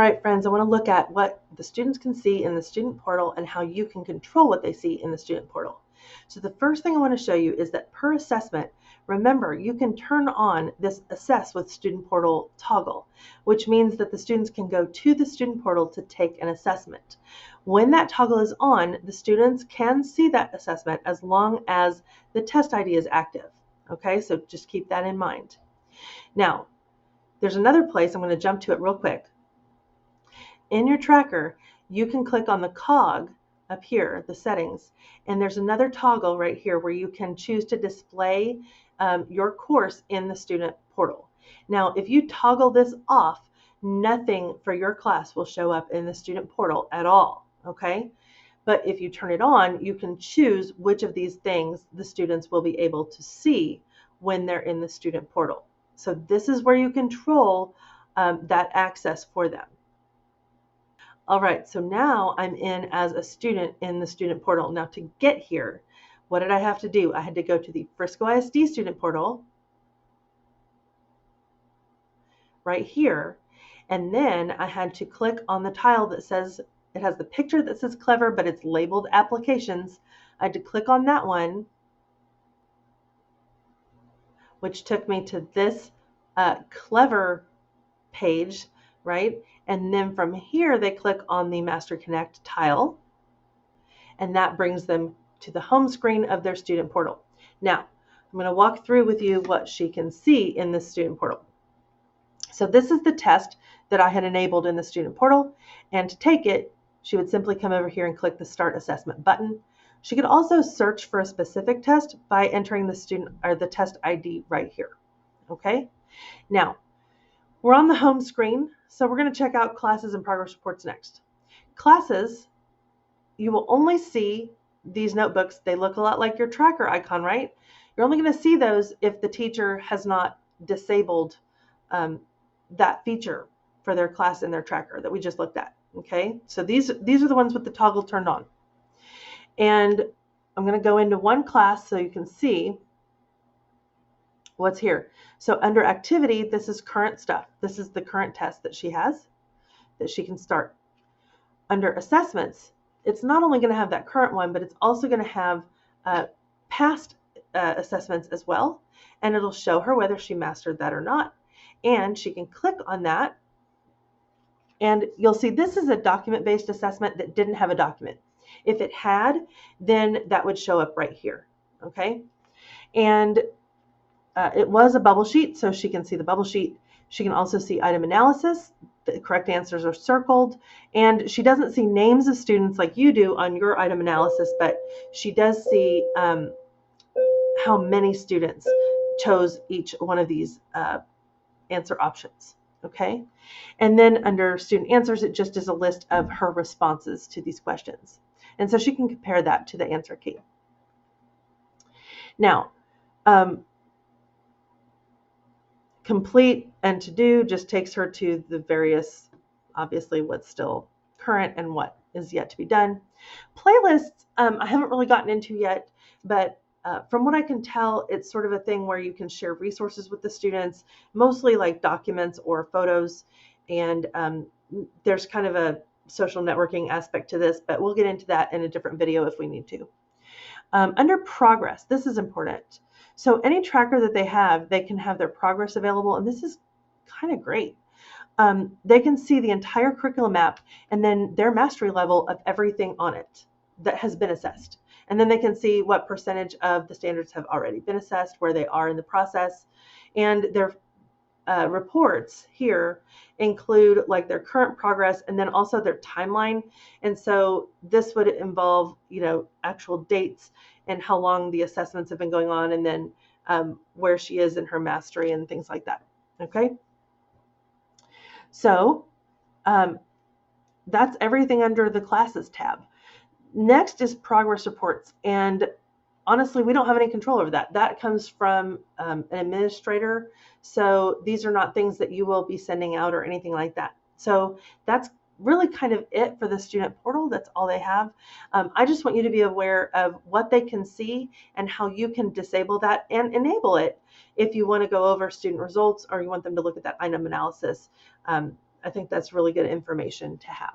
All right, friends, I want to look at what the students can see in the student portal and how you can control what they see in the student portal. So the first thing I want to show you is that per assessment, remember, you can turn on this Assess with Student Portal toggle, which means that the students can go to the student portal to take an assessment. When that toggle is on, the students can see that assessment as long as the test ID is active. Okay, so just keep that in mind. Now, there's another place, I'm going to jump to it real quick. In your tracker, you can click on the cog up here, the settings, and there's another toggle right here where you can choose to display your course in the student portal. Now, if you toggle this off, nothing for your class will show up in the student portal at all, okay? But if you turn it on, you can choose which of these things the students will be able to see when they're in the student portal. So this is where you control that access for them. All right, so now I'm in as a student in the student portal. Now to get here, what did I have to do? I had to go to the Frisco ISD student portal right here, and then I had to click on the tile that says, it has the picture that says Clever, but it's labeled Applications. I had to click on that one, which took me to this Clever page, right? And then from here, they click on the Master Connect tile, and that brings them to the home screen of their student portal. Now, I'm going to walk through with you what she can see in the student portal. So this is the test that I had enabled in the student portal, and to take it, she would simply come over here and click the Start Assessment button. She could also search for a specific test by entering the student or the test ID right here. Okay? Now, we're on the home screen, so we're going to check out classes and progress reports next. Classes, you will only see these notebooks. They look a lot like your tracker icon, right? You're only going to see those if the teacher has not disabled that feature for their class in their tracker that we just looked at. Okay, so these are the ones with the toggle turned on. And I'm going to go into one class so you can see what's here. So under activity, this is current stuff. This is the current test that she has that she can start. Under assessments, it's not only going to have that current one, but it's also going to have past assessments as well. And it'll show her whether she mastered that or not. And she can click on that. And you'll see this is a document-based assessment that didn't have a document. If it had, then that would show up right here. Okay. And it was a bubble sheet, so she can see the bubble sheet. She can also see item analysis. The correct answers are circled. And she doesn't see names of students like you do on your item analysis, but she does see how many students chose each one of these answer options. Okay. And then under student answers, it just is a list of her responses to these questions. And so she can compare that to the answer key. Now, complete and to do just takes her to the various, obviously what's still current and what is yet to be done. Playlists, I haven't really gotten into yet, but from what I can tell, it's sort of a thing where you can share resources with the students, mostly like documents or photos. And there's kind of a social networking aspect to this, but we'll get into that in a different video if we need to. Under progress, this is important. So any tracker that they have, they can have their progress available, and this is kind of great. They can see the entire curriculum map and then their mastery level of everything on it that has been assessed. And then they can see what percentage of the standards have already been assessed, where they are in the process, and their reports here include like their current progress and then also their timeline. And so this would involve, you know, actual dates and how long the assessments have been going on, and then where she is in her mastery and things like that. Okay. So that's everything under the classes tab. Next is progress reports. And honestly, we don't have any control over that. That comes from an administrator. So these are not things that you will be sending out or anything like that. So that's really kind of it for the student portal. That's all they have. I just want you to be aware of what they can see and how you can disable that and enable it if you want to go over student results or you want them to look at that item analysis I think that's really good information to have.